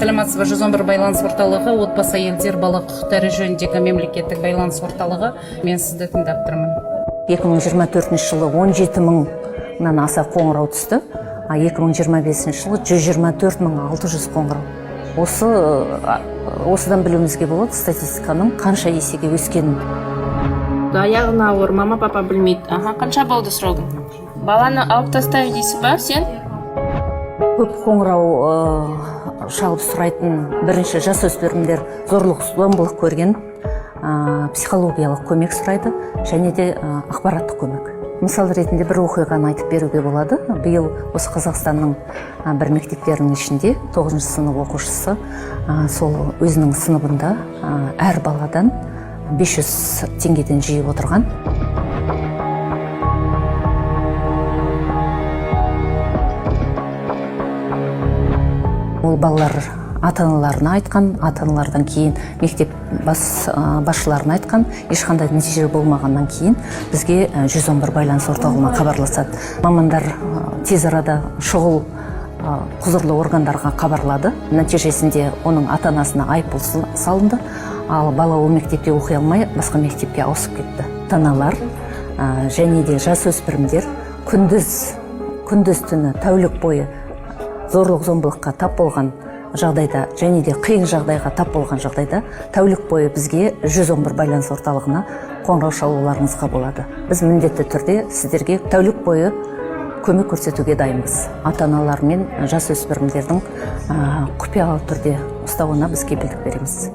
Саламатсызбы, 111 байланыс орталығы, отбасы әйелдер бала құқықтары жөніндегі мемлекеттік байланыс орталығы. Мен сізді тыңдап тұрмын. 2024 жылы 17 мыңнан аса қоңырау түсті, 2025 жылы 124.600 қоңырау. Осыдан білуімізге болады статистиканың қанша есеге өскенін. Аяғын ауыр, мама папа білмейді. Қанша болды срогың? Баланы алып тастайын дейсің ба сен? Көп қоңырау шалып сұрайтын бірінші жасөспірімдер зорлық-зомбылық көрген, психологиялық көмек сұрайды және де ақпараттық көмек. Мысал ретінде бір оқиғаны айтып беруге болады. Биыл осы Қазақстанның бір мектептерінің ішінде 9 сынып оқушысы сол өзінің сыныбында әр баладан 500 теңгеден жиып отырған. Ол балалар ата-аналарына айтқан, ата-аналардан кейін мектеп басшыларына айтқан, ешқандай нәтиже болмағаннан кейін бізге 111 байланыс орталығына хабарласады. Мамандар тез арада шұғыл құзырлы органдарға хабарлады. Нәтижесінде оның ата-анасына айыппұл салынды, ал бала ол мектепте оқи алмай басқа мектепке ауысып кетті. Ата-аналар және де жасөспірімдер күндіз түні тәулік бойы зорлық-зомбылыққа тап болған жағдайда және де қиын жағдайға тап болған жағдайда тәулік бойы бізге 111 байланыс орталығына қоңырау шалуларыңызға болады. Біз міндетті түрде сіздерге тәулік бойы көмек көрсетуге дайынбыз. Ата-аналар мен жасөспірімдердің құпиялы түрде ұстауына біз кепілдік береміз.